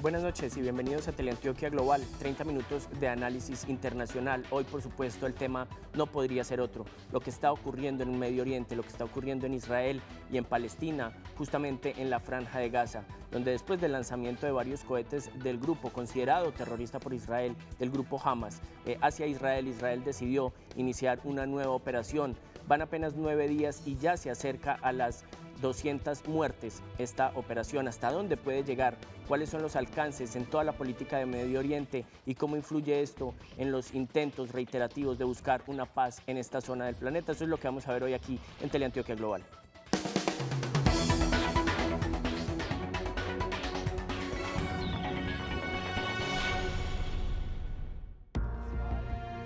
Buenas noches y bienvenidos a Teleantioquia Global, 30 minutos de análisis internacional. Hoy, por supuesto, el tema no podría ser otro. Lo que está ocurriendo en el Medio Oriente, lo que está ocurriendo en Israel y en Palestina, justamente en la Franja de Gaza, donde después del lanzamiento de varios cohetes del grupo considerado terrorista por Israel, del grupo Hamas, hacia Israel, Israel decidió iniciar una nueva operación. Van apenas 9 días y ya se acerca a las 200 muertes esta operación. ¿Hasta dónde puede llegar? ¿Cuáles son los alcances en toda la política de Medio Oriente? ¿Y cómo influye esto en los intentos reiterativos de buscar una paz en esta zona del planeta? Eso es lo que vamos a ver hoy aquí en Teleantioquia Global.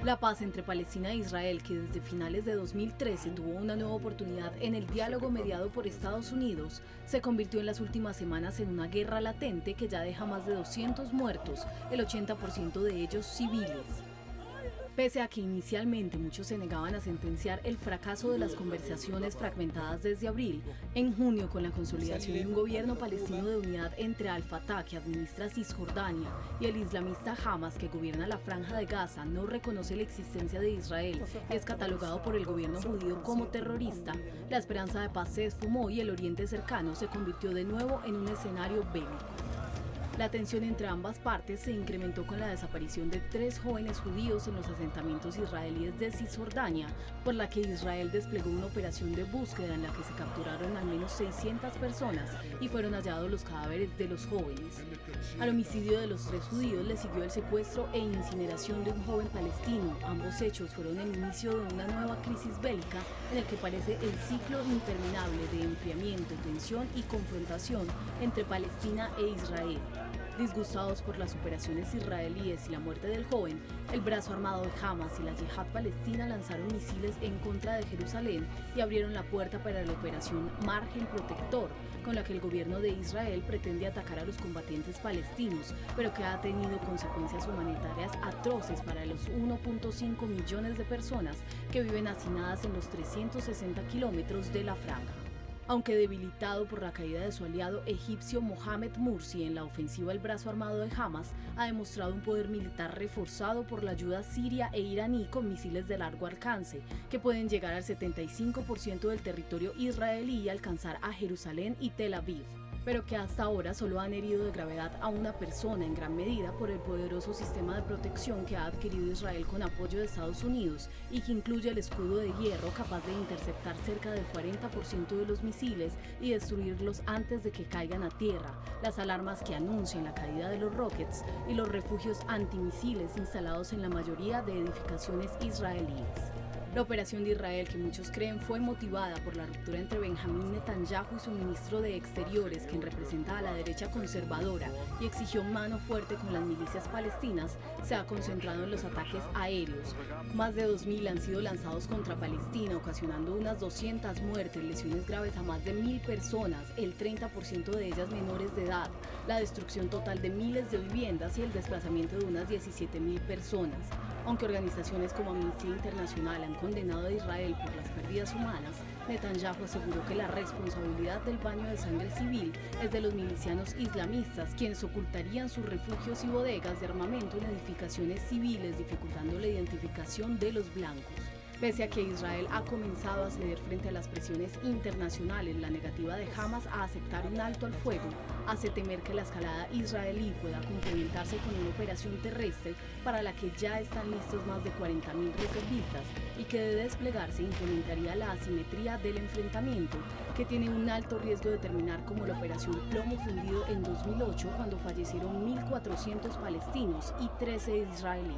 La paz entre Palestina e Israel, que desde finales de 2013 tuvo una nueva oportunidad en el diálogo mediado por Estados Unidos, se convirtió en las últimas semanas en una guerra latente que ya deja más de 200 muertos, el 80% de ellos civiles. Pese a que inicialmente muchos se negaban a sentenciar el fracaso de las conversaciones fragmentadas desde abril, en junio, con la consolidación de un gobierno palestino de unidad entre Al-Fatah, que administra Cisjordania, y el islamista Hamas, que gobierna la Franja de Gaza, no reconoce la existencia de Israel y es catalogado por el gobierno judío como terrorista, la esperanza de paz se esfumó y el Oriente Cercano se convirtió de nuevo en un escenario bélico. La tensión entre ambas partes se incrementó con la desaparición de 3 jóvenes judíos en los asentamientos israelíes de Cisjordania, por la que Israel desplegó una operación de búsqueda en la que se capturaron al menos 600 personas y fueron hallados los cadáveres de los jóvenes. Al homicidio de los 3 judíos le siguió el secuestro e incineración de un joven palestino. Ambos hechos fueron el inicio de una nueva crisis bélica en el que parece el ciclo interminable de enfriamiento, tensión y confrontación entre Palestina e Israel. Disgustados por las operaciones israelíes y la muerte del joven, el brazo armado de Hamas y la Yihad palestina lanzaron misiles en contra de Jerusalén y abrieron la puerta para la operación Margen Protector, con la que el gobierno de Israel pretende atacar a los combatientes palestinos, pero que ha tenido consecuencias humanitarias atroces para los 1.5 millones de personas que viven hacinadas en los 360 kilómetros de la franja. Aunque debilitado por la caída de su aliado egipcio Mohamed Mursi en la ofensiva del brazo armado de Hamas, ha demostrado un poder militar reforzado por la ayuda siria e iraní con misiles de largo alcance, que pueden llegar al 75% del territorio israelí y alcanzar a Jerusalén y Tel Aviv, pero que hasta ahora solo han herido de gravedad a una persona, en gran medida por el poderoso sistema de protección que ha adquirido Israel con apoyo de Estados Unidos y que incluye el escudo de hierro capaz de interceptar cerca del 40% de los misiles y destruirlos antes de que caigan a tierra, las alarmas que anuncian la caída de los rockets y los refugios antimisiles instalados en la mayoría de edificaciones israelíes. La operación de Israel, que muchos creen fue motivada por la ruptura entre Benjamín Netanyahu y su ministro de Exteriores, quien representa a la derecha conservadora y exigió mano fuerte con las milicias palestinas, se ha concentrado en los ataques aéreos. Más de 2.000 han sido lanzados contra Palestina, ocasionando unas 200 muertes, lesiones graves a más de 1.000 personas, el 30% de ellas menores de edad, la destrucción total de miles de viviendas y el desplazamiento de unas 17.000 personas. Aunque organizaciones como Amnistía Internacional han condenado a Israel por las pérdidas humanas, Netanyahu aseguró que la responsabilidad del baño de sangre civil es de los milicianos islamistas, quienes ocultarían sus refugios y bodegas de armamento en edificaciones civiles, dificultando la identificación de los blancos. Pese a que Israel ha comenzado a ceder frente a las presiones internacionales, la negativa de Hamas a aceptar un alto al fuego hace temer que la escalada israelí pueda complementarse con una operación terrestre para la que ya están listos más de 40.000 reservistas y que de desplegarse incrementaría la asimetría del enfrentamiento, que tiene un alto riesgo de terminar como la operación Plomo Fundido en 2008, cuando fallecieron 1.400 palestinos y 13 israelíes.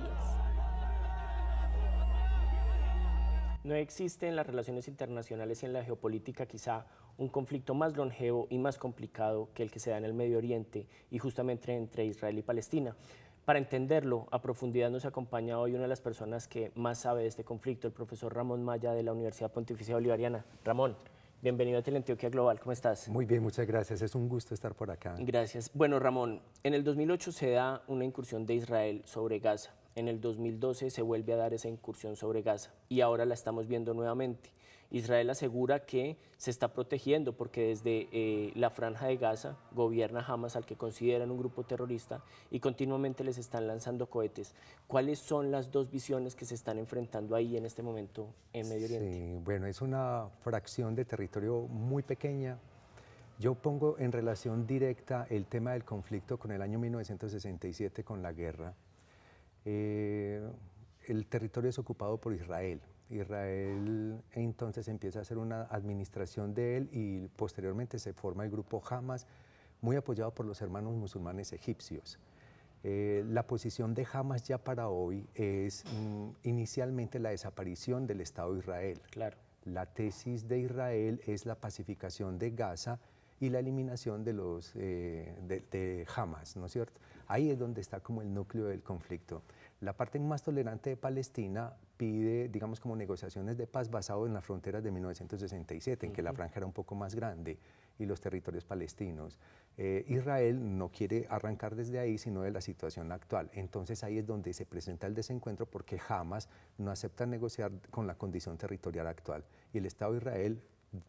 No existe en las relaciones internacionales y en la geopolítica quizá un conflicto más longevo y más complicado que el que se da en el Medio Oriente y justamente entre Israel y Palestina. Para entenderlo a profundidad nos acompaña hoy una de las personas que más sabe de este conflicto, el profesor Ramón Maya de la Universidad Pontificia Bolivariana. Ramón, bienvenido a Teleantioquia Global, ¿cómo estás? Muy bien, muchas gracias, es un gusto estar por acá. Gracias. Bueno, Ramón, en el 2008 se da una incursión de Israel sobre Gaza. En el 2012 se vuelve a dar esa incursión sobre Gaza y ahora la estamos viendo nuevamente. Israel asegura que se está protegiendo porque desde la Franja de Gaza gobierna Hamas, al que consideran un grupo terrorista, y continuamente les están lanzando cohetes. ¿Cuáles son las dos visiones que se están enfrentando ahí en este momento en Medio Oriente? Sí, bueno, es una fracción de territorio muy pequeña. Yo pongo en relación directa el tema del conflicto con el año 1967, con la guerra. El territorio es ocupado por Israel. Israel entonces empieza a hacer una administración de él y posteriormente se forma el grupo Hamas, muy apoyado por los hermanos musulmanes egipcios. La posición de Hamas ya para hoy es inicialmente la desaparición del Estado de Israel. Claro. La tesis de Israel es la pacificación de Gaza y la eliminación de Hamas, ¿no es cierto? Ahí es donde está como el núcleo del conflicto. La parte más tolerante de Palestina pide, digamos, como negociaciones de paz basado en las fronteras de 1967, en que la franja era un poco más grande y los territorios palestinos. Israel no quiere arrancar desde ahí, sino de la situación actual. Entonces ahí es donde se presenta el desencuentro, porque Hamas no acepta negociar con la condición territorial actual y el Estado de Israel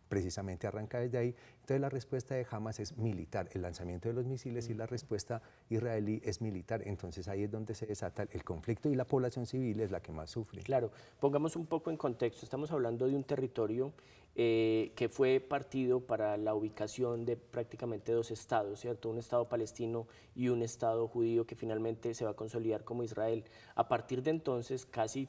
precisamente arranca desde ahí. Entonces la respuesta de Hamas es militar, el lanzamiento de los misiles, y la respuesta israelí es militar. Entonces ahí es donde se desata el conflicto y la población civil es la que más sufre. Claro, pongamos un poco en contexto, estamos hablando de un territorio que fue partido para la ubicación de prácticamente dos estados, ¿cierto? Un estado palestino y un estado judío que finalmente se va a consolidar como Israel. A partir de entonces, casi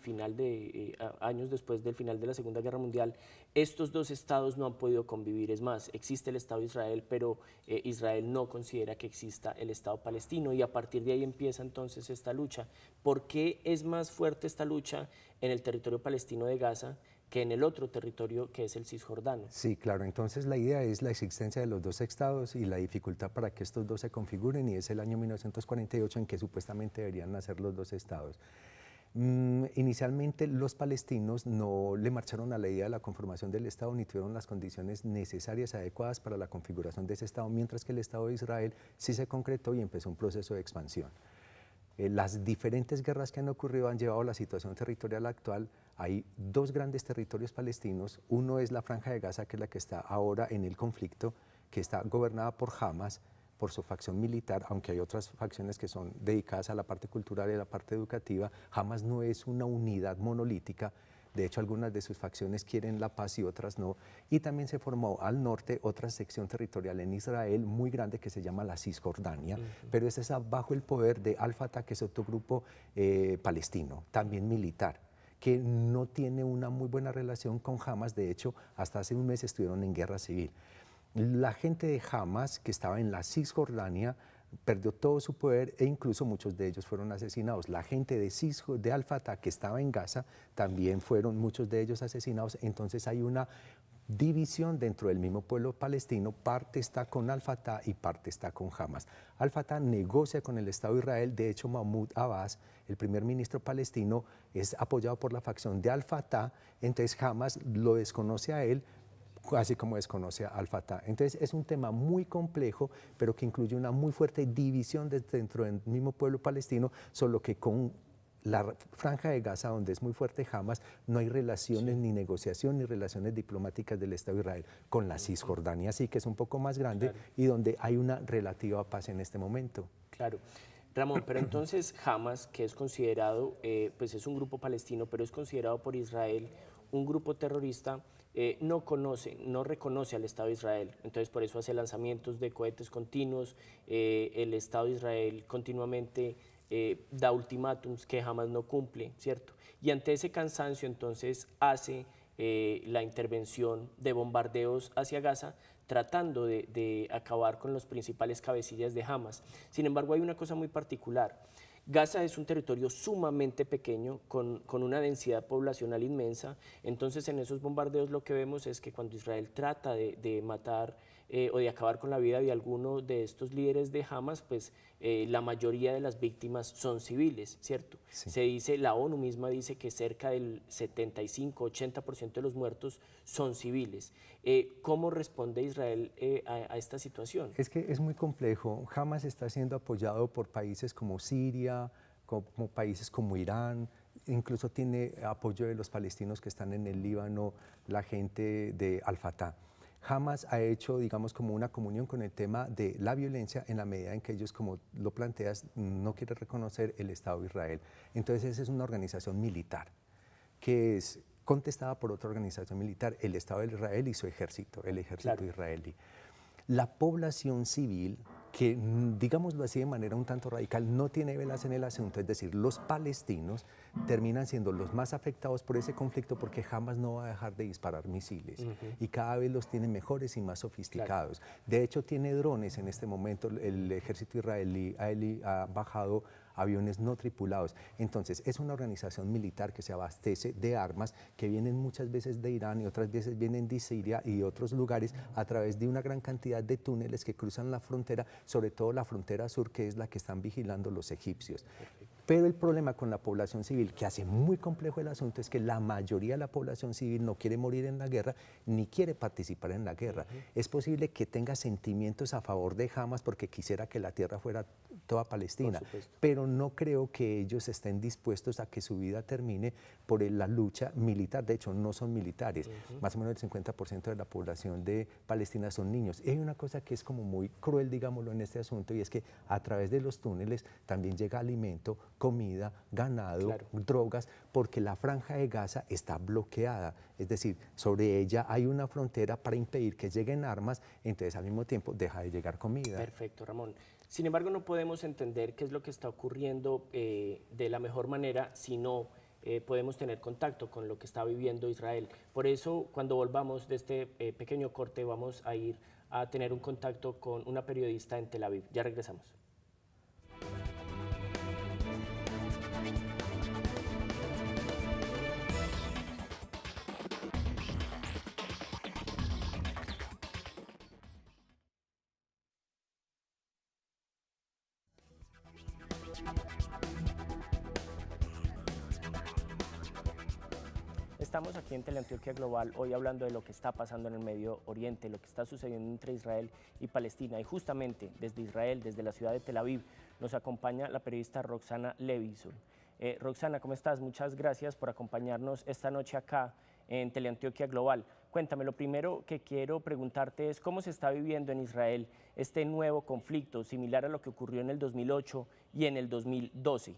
años después del final de la Segunda Guerra Mundial, estos dos estados no han podido convivir. Es más, existe el Estado de Israel, pero Israel no considera que exista el Estado palestino, y a partir de ahí empieza entonces esta lucha. ¿Por qué es más fuerte esta lucha en el territorio palestino de Gaza que en el otro territorio, que es el cisjordano? Sí, claro. Entonces la idea es la existencia de los dos estados y la dificultad para que estos dos se configuren, y es el año 1948 en que supuestamente deberían nacer los dos estados. Inicialmente los palestinos no le marcharon a la idea de la conformación del Estado, ni tuvieron las condiciones necesarias, adecuadas para la configuración de ese Estado, mientras que el Estado de Israel sí se concretó y empezó un proceso de expansión. Las diferentes guerras que han ocurrido han llevado a la situación territorial actual. Hay dos grandes territorios palestinos. Uno es la Franja de Gaza, que es la que está ahora en el conflicto, que está gobernada por Hamas, por su facción militar, aunque hay otras facciones que son dedicadas a la parte cultural y a la parte educativa. Hamas no es una unidad monolítica. De hecho, algunas de sus facciones quieren la paz y otras no. Y también se formó al norte otra sección territorial en Israel muy grande que se llama la Cisjordania, pero esa está bajo el poder de Al-Fatah, que es otro grupo palestino, también militar, que no tiene una muy buena relación con Hamas. De hecho, hasta hace un mes estuvieron en guerra civil. La gente de Hamas, que estaba en la Cisjordania, perdió todo su poder e incluso muchos de ellos fueron asesinados. La gente de Al-Fatah, que estaba en Gaza, también fueron muchos de ellos asesinados. Entonces hay una división dentro del mismo pueblo palestino. Parte está con Al-Fatah y parte está con Hamas. Al-Fatah negocia con el Estado de Israel. De hecho, Mahmoud Abbas, el primer ministro palestino, es apoyado por la facción de Al-Fatah. Entonces Hamas lo desconoce a él, así como desconoce a Al-Fatah. Entonces es un tema muy complejo, pero que incluye una muy fuerte división dentro del mismo pueblo palestino, solo que con la Franja de Gaza, donde es muy fuerte Hamas, no hay relaciones ni negociación ni relaciones diplomáticas del Estado de Israel con la Cisjordania, sí, que es un poco más grande, y donde hay una relativa paz en este momento. Claro. Ramón, pero entonces Hamas, que es considerado, pues es un grupo palestino, pero es considerado por Israel un grupo terrorista, no reconoce al Estado de Israel. Entonces por eso hace lanzamientos de cohetes continuos. El Estado de Israel continuamente da ultimátums que Hamas no cumple, ¿cierto? Y ante ese cansancio entonces hace la intervención de bombardeos hacia Gaza, tratando de acabar con los principales cabecillas de Hamas. Sin embargo, hay una cosa muy particular. Gaza es un territorio sumamente pequeño, con una densidad poblacional inmensa. Entonces en esos bombardeos lo que vemos es que cuando Israel trata de matar o de acabar con la vida de alguno de estos líderes de Hamas, pues la mayoría de las víctimas son civiles, ¿cierto? Sí. Se dice, la ONU misma dice que cerca del 75-80% de los muertos son civiles. ¿Cómo responde Israel a esta situación? Es que es muy complejo. Hamas está siendo apoyado por países como Siria, como países como Irán, incluso tiene apoyo de los palestinos que están en el Líbano, la gente de Al-Fatah. Hamas ha hecho, digamos, como una comunión con el tema de la violencia en la medida en que ellos, como lo planteas, no quieren reconocer el Estado de Israel. Entonces, esa es una organización militar que es contestada por otra organización militar, el Estado de Israel y su ejército, el ejército israelí. La población civil, que digámoslo así de manera un tanto radical, no tiene velas en el asunto, es decir, los palestinos terminan siendo los más afectados por ese conflicto porque jamás no va a dejar de disparar misiles y cada vez los tiene mejores y más sofisticados. De hecho, tiene drones en este momento, el ejército israelí ha bajado aviones no tripulados. Entonces, es una organización militar que se abastece de armas que vienen muchas veces de Irán y otras veces vienen de Siria y otros lugares a través de una gran cantidad de túneles que cruzan la frontera, sobre todo la frontera sur, que es la que están vigilando los egipcios. Pero el problema con la población civil, que hace muy complejo el asunto, es que la mayoría de la población civil no quiere morir en la guerra ni quiere participar en la guerra. Es posible que tenga sentimientos a favor de Hamas porque quisiera que la tierra fuera toda Palestina, pero no creo que ellos estén dispuestos a que su vida termine por la lucha militar. De hecho, no son militares. Más o menos el 50% de la población de Palestina son niños. Y hay una cosa que es como muy cruel, digámoslo, en este asunto, y es que a través de los túneles también llega alimento, comida, ganado, drogas, porque la franja de Gaza está bloqueada. Es decir, sobre ella hay una frontera para impedir que lleguen armas, entonces al mismo tiempo deja de llegar comida. Perfecto, Ramón. Sin embargo, no podemos entender qué es lo que está ocurriendo de la mejor manera si no podemos tener contacto con lo que está viviendo Israel. Por eso, cuando volvamos de este pequeño corte, vamos a ir a tener un contacto con una periodista en Tel Aviv. Ya regresamos. Estamos aquí en Teleantioquia Global hoy hablando de lo que está pasando en el Medio Oriente, lo que está sucediendo entre Israel y Palestina. Y justamente desde Israel, desde la ciudad de Tel Aviv, nos acompaña la periodista Roxana Levinson. Roxana, ¿cómo estás? Muchas gracias por acompañarnos esta noche acá en Teleantioquia Global. Cuéntame, lo primero que quiero preguntarte es cómo se está viviendo en Israel este nuevo conflicto, similar a lo que ocurrió en el 2008 y en el 2012.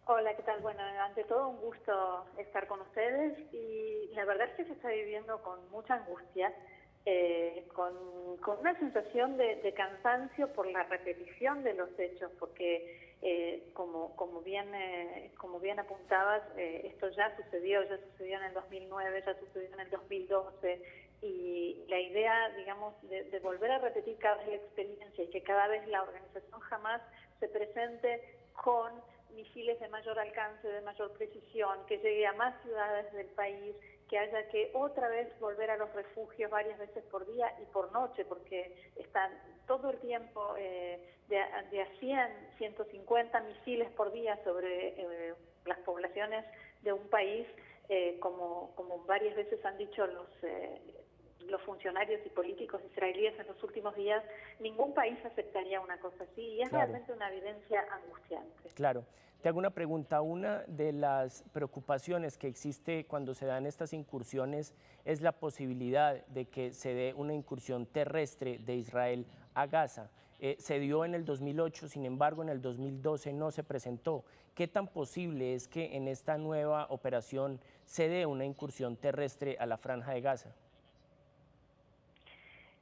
Hola, ¿qué tal? Bueno, ante todo un gusto estar con ustedes y la verdad es que se está viviendo con mucha angustia, con una sensación de cansancio por la repetición de los hechos, porque como bien apuntabas, esto ya sucedió en el 2009, ya sucedió en el 2012 y la idea, digamos, de volver a repetir cada vez la experiencia y que cada vez la organización Hamas se presente con misiles de mayor alcance, de mayor precisión, que llegue a más ciudades del país, que haya que otra vez volver a los refugios varias veces por día y por noche, porque están todo el tiempo de a 100, 150 misiles por día sobre las poblaciones de un país, como varias veces han dicho los funcionarios y políticos israelíes en los últimos días, ningún país aceptaría una cosa así y es realmente una evidencia angustiante. Claro. Te hago una pregunta. Una de las preocupaciones que existe cuando se dan estas incursiones es la posibilidad de que se dé una incursión terrestre de Israel a Gaza. Se dio en el 2008, sin embargo, en el 2012 no se presentó. ¿Qué tan posible es que en esta nueva operación se dé una incursión terrestre a la Franja de Gaza?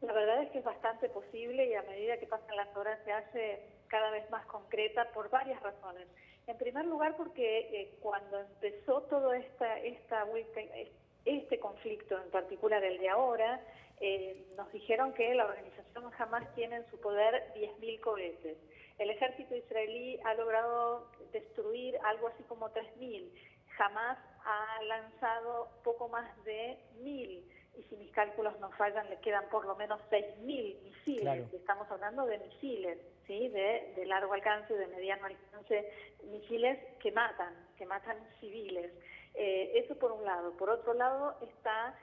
La verdad es que es bastante posible y a medida que pasan las horas se hace cada vez más concreta por varias razones. En primer lugar, porque cuando empezó todo este conflicto, en particular el de ahora, nos dijeron que la organización Hamas tiene en su poder 10.000 cohetes. El ejército israelí ha logrado destruir algo así como 3.000. Hamas ha lanzado poco más de 1.000. Y si mis cálculos no fallan, le quedan por lo menos 6.000 misiles. Claro. Estamos hablando de misiles, ¿sí? de largo alcance, de mediano alcance, misiles que matan civiles. Eso por un lado. Por otro lado está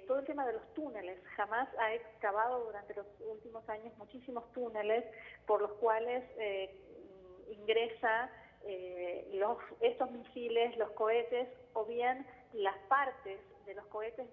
todo el tema de los túneles. Hamas ha excavado durante los últimos años muchísimos túneles por los cuales ingresa estos misiles, los cohetes, o bien las partes de los cohetes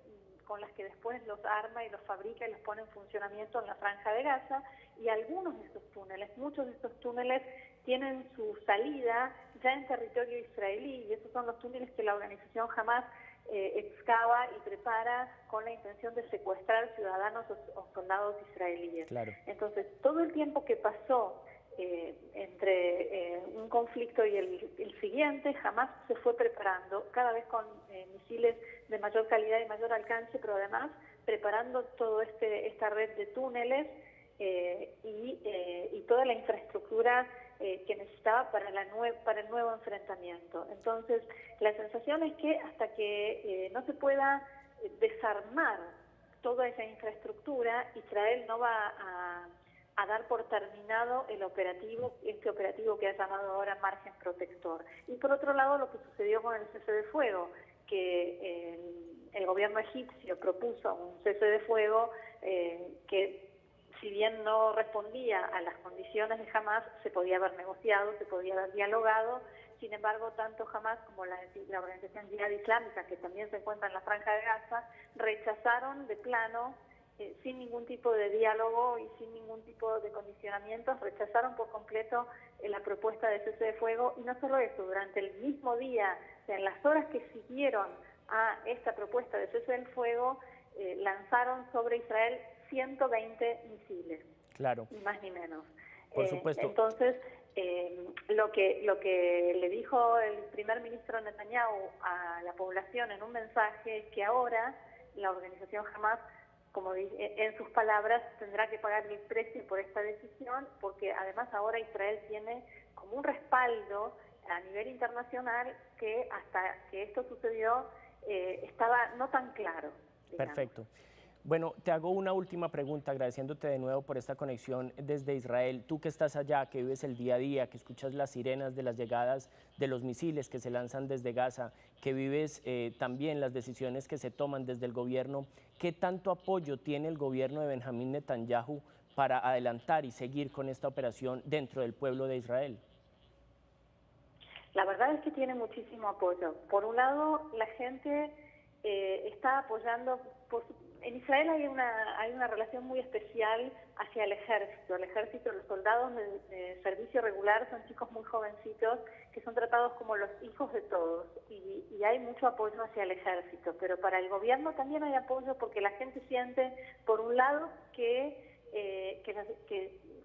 con las que después los arma y los fabrica y los pone en funcionamiento en la Franja de Gaza, y algunos de estos túneles, muchos de estos túneles tienen su salida ya en territorio israelí, y esos son los túneles que la organización Hamas excava y prepara con la intención de secuestrar ciudadanos o soldados israelíes. Claro. Entonces, todo el tiempo que pasó entre un conflicto y el siguiente, Hamas se fue preparando, cada vez con misiles de mayor calidad y mayor alcance, pero además preparando toda esta red de túneles y toda la infraestructura que necesitaba para el nuevo enfrentamiento. Entonces, la sensación es que hasta que no se pueda desarmar toda esa infraestructura, Israel no va a dar por terminado este operativo que ha llamado ahora Margen Protector. Y por otro lado, lo que sucedió con el cese de fuego, que el gobierno egipcio propuso un cese de fuego que, si bien no respondía a las condiciones de Hamas, se podía haber negociado, se podía haber dialogado. Sin embargo, tanto Hamas como la organización Yihad Islámica, que también se encuentra en la Franja de Gaza, rechazaron de plano, sin ningún tipo de diálogo y sin ningún tipo de condicionamientos, rechazaron por completo la propuesta de cese de fuego. Y no solo eso, durante el mismo día, o sea, en las horas que siguieron a esta propuesta de cese del fuego, lanzaron sobre Israel 120 misiles. Claro. Ni más ni menos. Por supuesto. Entonces, lo que le dijo el primer ministro Netanyahu a la población en un mensaje es que ahora la organización Hamas, como dice, en sus palabras, tendrá que pagar el precio por esta decisión, porque además ahora Israel tiene como un respaldo a nivel internacional que hasta que esto sucedió estaba no tan claro, digamos. Perfecto. Bueno, te hago una última pregunta, agradeciéndote de nuevo por esta conexión desde Israel. Tú que estás allá, que vives el día a día, que escuchas las sirenas de las llegadas de los misiles que se lanzan desde Gaza, que vives también las decisiones que se toman desde el gobierno, ¿qué tanto apoyo tiene el gobierno de Benjamín Netanyahu para adelantar y seguir con esta operación dentro del pueblo de Israel? La verdad es que tiene muchísimo apoyo. Por un lado, la gente está apoyando. En Israel hay una relación muy especial hacia el ejército. El ejército, los soldados de servicio regular son chicos muy jovencitos que son tratados como los hijos de todos, y hay mucho apoyo hacia el ejército. Pero para el gobierno también hay apoyo, porque la gente siente, por un lado, que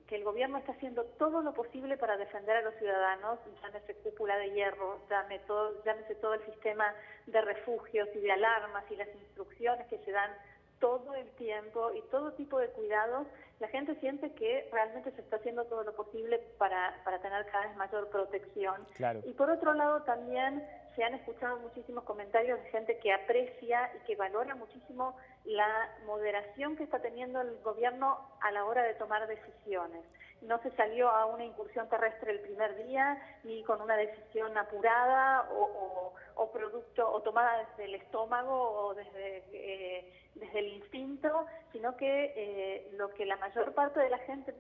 el gobierno está haciendo todo lo posible para defender a los ciudadanos, llámese cúpula de hierro, llámese todo el sistema de refugios y de alarmas y las instrucciones que se dan todo el tiempo y todo tipo de cuidados. La gente siente que realmente se está haciendo todo lo posible para tener cada vez mayor protección. Claro. Y por otro lado también se han escuchado muchísimos comentarios de gente que aprecia y que valora muchísimo la moderación que está teniendo el gobierno a la hora de tomar decisiones. No se salió a una incursión terrestre el primer día, ni con una decisión apurada o producto o tomada desde el estómago o desde el instinto, sino que lo que la mayor parte de la gente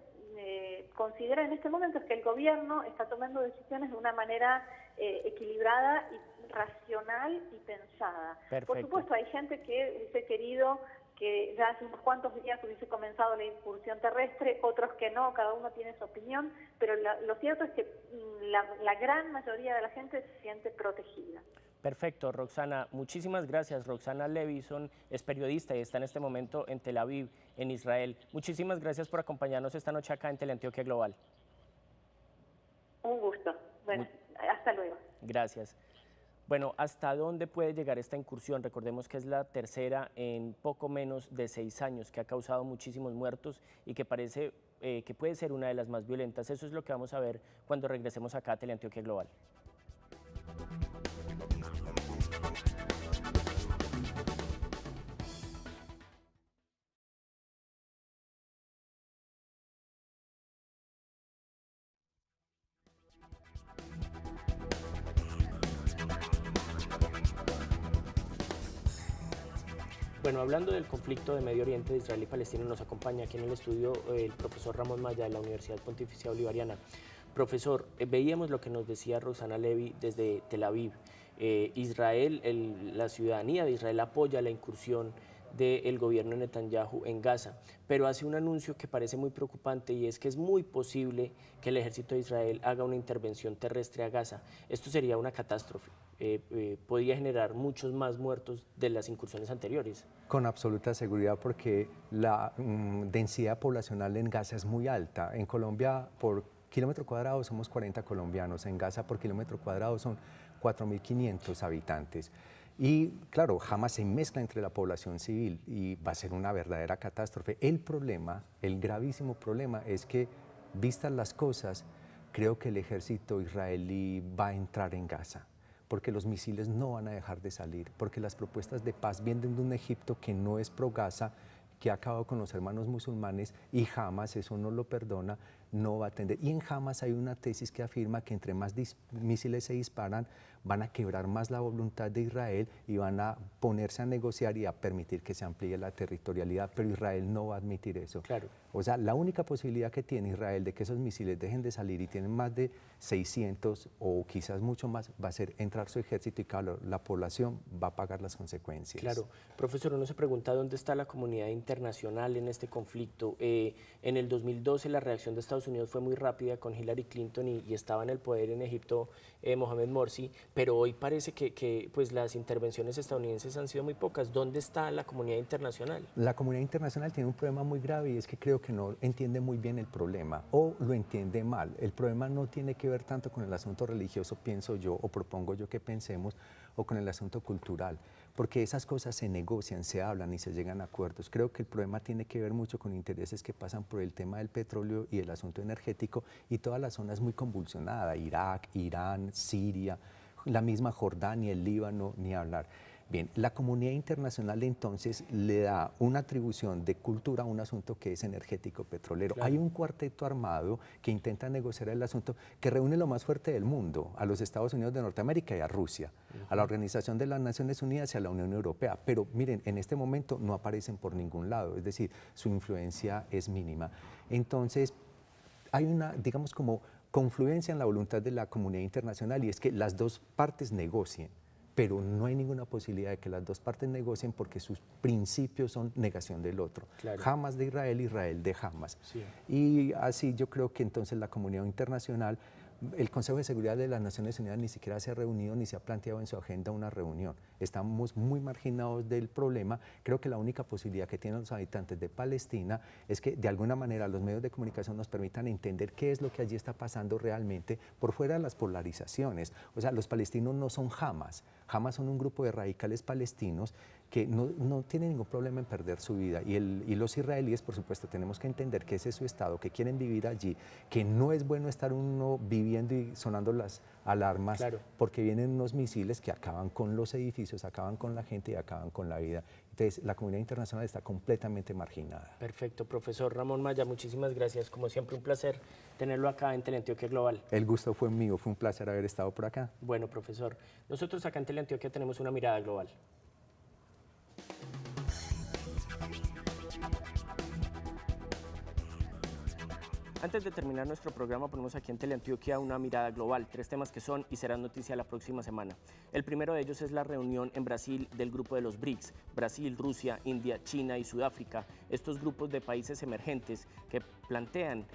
considera en este momento es que el gobierno está tomando decisiones de una manera equilibrada y racional y pensada. Perfecto. Por supuesto, hay gente que hubiese querido que ya hace unos cuantos días hubiese comenzado la incursión terrestre, otros que no, cada uno tiene su opinión, pero lo cierto es que la gran mayoría de la gente se siente protegida. Perfecto, Roxana, muchísimas gracias. Roxana Levison es periodista y está en este momento en Tel Aviv, en Israel. Muchísimas gracias por acompañarnos esta noche acá en Teleantioquia Global. Un gusto. Bueno, hasta luego. Gracias. Bueno, ¿hasta dónde puede llegar esta incursión? Recordemos que es la tercera en poco menos de 6 años, que ha causado muchísimos muertos y que parece que puede ser una de las más violentas. Eso es lo que vamos a ver cuando regresemos acá a Teleantioquia Global. Bueno, hablando del conflicto de Medio Oriente de Israel y Palestina, nos acompaña aquí en el estudio el profesor Ramón Maya de la Universidad Pontificia Bolivariana. Profesor, veíamos lo que nos decía Roxana Levy desde Tel Aviv. Israel, la ciudadanía de Israel apoya la incursión del gobierno de Netanyahu en Gaza, pero hace un anuncio que parece muy preocupante y es que es muy posible que el ejército de Israel haga una intervención terrestre a Gaza. Esto sería una catástrofe, podría generar muchos más muertos de las incursiones anteriores. Con absoluta seguridad, porque la densidad poblacional en Gaza es muy alta. En Colombia, por kilómetro cuadrado somos 40 colombianos, en Gaza por kilómetro cuadrado son 4.500 habitantes. Y claro, Hamas se mezcla entre la población civil y va a ser una verdadera catástrofe. El problema, el gravísimo problema es que, vistas las cosas, creo que el ejército israelí va a entrar en Gaza, porque los misiles no van a dejar de salir, porque las propuestas de paz vienen de un Egipto que no es pro-Gaza, que ha acabado con los hermanos musulmanes, y Hamas, eso no lo perdona, no va a atender. Y en Hamas hay una tesis que afirma que entre más misiles se disparan, van a quebrar más la voluntad de Israel y van a ponerse a negociar y a permitir que se amplíe la territorialidad, pero Israel no va a admitir eso. Claro. O sea, la única posibilidad que tiene Israel de que esos misiles dejen de salir y tienen más de 600 o quizás mucho más, va a ser entrar su ejército y claro, la población va a pagar las consecuencias. Claro. Profesor, uno se pregunta dónde está la comunidad internacional en este conflicto. En el 2012 la reacción de Estados Unidos fue muy rápida con Hillary Clinton y estaba en el poder en Egipto Mohamed Morsi, pero hoy parece que pues las intervenciones estadounidenses han sido muy pocas. ¿Dónde está la comunidad internacional? La comunidad internacional tiene un problema muy grave y es que creo que no entiende muy bien el problema o lo entiende mal. El problema no tiene que ver tanto con el asunto religioso, pienso yo, o propongo yo que pensemos, o con el asunto cultural, porque esas cosas se negocian, se hablan y se llegan a acuerdos. Creo que el problema tiene que ver mucho con intereses que pasan por el tema del petróleo y el asunto energético, y toda la zona es muy convulsionada: Irak, Irán, Siria, la misma Jordania, el Líbano, ni hablar. Bien, la comunidad internacional entonces le da una atribución de cultura a un asunto que es energético petrolero. Claro. Hay un cuarteto armado que intenta negociar el asunto, que reúne lo más fuerte del mundo, a los Estados Unidos de Norteamérica y a Rusia, a la Organización de las Naciones Unidas y a la Unión Europea. Pero miren, en este momento no aparecen por ningún lado, es decir, su influencia es mínima. Entonces, hay una, digamos, como confluencia en la voluntad de la comunidad internacional, y es que las dos partes negocien, pero no hay ninguna posibilidad de que las dos partes negocien porque sus principios son negación del otro. Claro. Hamas de Israel, Israel de Hamas. Sí. Y así yo creo que entonces la comunidad internacional, el Consejo de Seguridad de las Naciones Unidas ni siquiera se ha reunido ni se ha planteado en su agenda una reunión. Estamos muy marginados del problema. Creo que la única posibilidad que tienen los habitantes de Palestina es que de alguna manera los medios de comunicación nos permitan entender qué es lo que allí está pasando realmente por fuera de las polarizaciones. O sea, los palestinos no son Hamas. Hamas son un grupo de radicales palestinos que no tienen ningún problema en perder su vida. Y los israelíes, por supuesto, tenemos que entender que ese es su estado, que quieren vivir allí, que no es bueno estar uno viviendo y sonando las alarmas, claro, porque vienen unos misiles que acaban con los edificios, acaban con la gente y acaban con la vida. Entonces, la comunidad internacional está completamente marginada. Perfecto, profesor Ramón Maya, muchísimas gracias. Como siempre, un placer tenerlo acá en Teleantioquia Global. El gusto fue mío, fue un placer haber estado por acá. Bueno, profesor, nosotros acá en Teleantioquia tenemos una mirada global. Antes de terminar nuestro programa, ponemos aquí en Teleantioquia una mirada global, 3 temas que son y serán noticia la próxima semana. El primero de ellos es la reunión en Brasil del grupo de los BRICS, Brasil, Rusia, India, China y Sudáfrica, estos grupos de países emergentes que plantean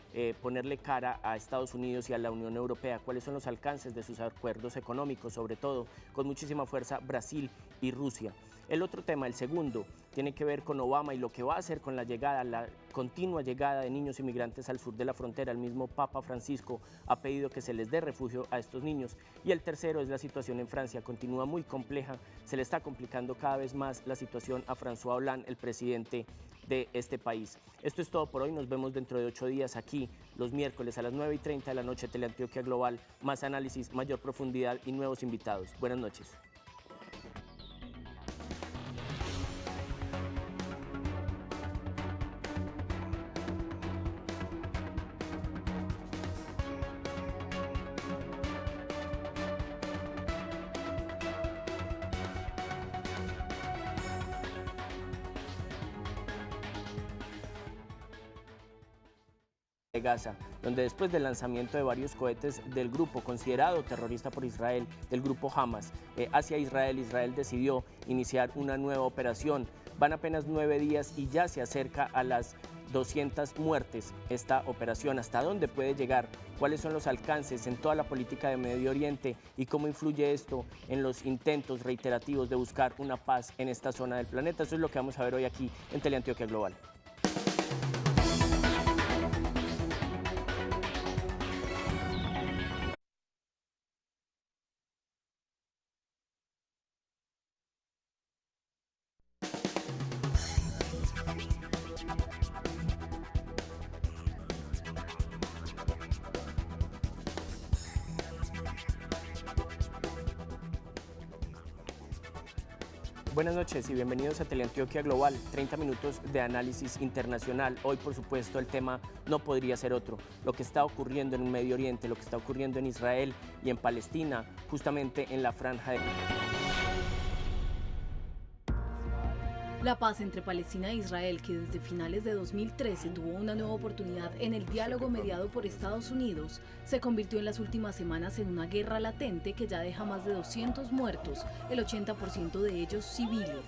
ponerle cara a Estados Unidos y a la Unión Europea, cuáles son los alcances de sus acuerdos económicos, sobre todo con muchísima fuerza Brasil y Rusia. El otro tema, el segundo, tiene que ver con Obama y lo que va a hacer con la llegada, la continua llegada de niños inmigrantes al sur de la frontera. El mismo Papa Francisco ha pedido que se les dé refugio a estos niños. Y el tercero es la situación en Francia, continúa muy compleja, se le está complicando cada vez más la situación a François Hollande, el presidente de este país. Esto es todo por hoy, nos vemos dentro de 8 días aquí, los miércoles a las 9:30 de la noche, Teleantioquia Global, más análisis, mayor profundidad y nuevos invitados. Buenas noches. de Gaza, donde después del lanzamiento de varios cohetes del grupo considerado terrorista por Israel, del grupo Hamas, hacia Israel, Israel decidió iniciar una nueva operación. Van apenas 9 días y ya se acerca a las 200 muertes esta operación. ¿Hasta dónde puede llegar? ¿Cuáles son los alcances en toda la política de Medio Oriente? ¿Y cómo influye esto en los intentos reiterativos de buscar una paz en esta zona del planeta? Eso es lo que vamos a ver hoy aquí en Teleantioquia Global. Buenas noches y bienvenidos a Teleantioquia Global, 30 minutos de análisis internacional. Hoy, por supuesto, el tema no podría ser otro. Lo que está ocurriendo en el Medio Oriente, lo que está ocurriendo en Israel y en Palestina, justamente en la franja de... La paz entre Palestina e Israel, que desde finales de 2013 tuvo una nueva oportunidad en el diálogo mediado por Estados Unidos, se convirtió en las últimas semanas en una guerra latente que ya deja más de 200 muertos, el 80% de ellos civiles.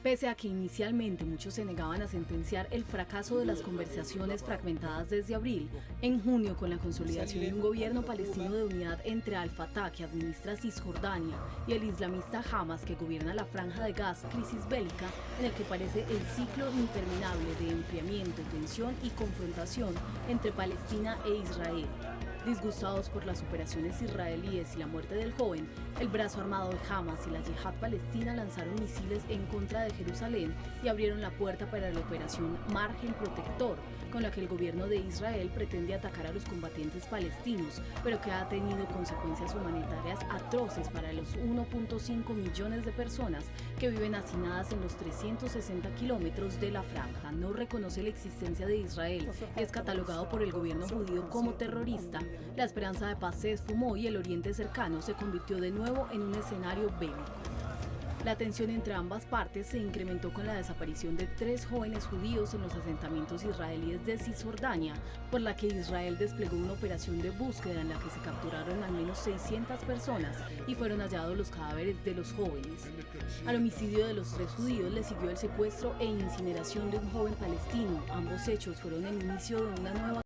Pese a que inicialmente muchos se negaban a sentenciar el fracaso de las conversaciones fragmentadas desde abril, en junio, con la consolidación de un gobierno palestino de unidad entre Al-Fatah, que administra Cisjordania, y el islamista Hamas, que gobierna la franja de Gaza, crisis bélica en el que parece el ciclo interminable de enfriamiento, tensión y confrontación entre Palestina e Israel. Disgustados por las operaciones israelíes y la muerte del joven, el brazo armado de Hamas y la Yihad palestina lanzaron misiles en contra de Jerusalén y abrieron la puerta para la operación Margen Protector, con la que el gobierno de Israel pretende atacar a los combatientes palestinos, pero que ha tenido consecuencias humanitarias atroces para los 1.5 millones de personas que viven hacinadas en los 360 kilómetros de la franja. No reconoce la existencia de Israel, es catalogado por el gobierno judío como terrorista. La esperanza de paz se esfumó y el Oriente Cercano se convirtió de nuevo en un escenario bélico. La tensión entre ambas partes se incrementó con la desaparición de 3 jóvenes judíos en los asentamientos israelíes de Cisjordania, por la que Israel desplegó una operación de búsqueda en la que se capturaron al menos 600 personas y fueron hallados los cadáveres de los jóvenes. Al homicidio de los 3 judíos le siguió el secuestro e incineración de un joven palestino. Ambos hechos fueron el inicio de una nueva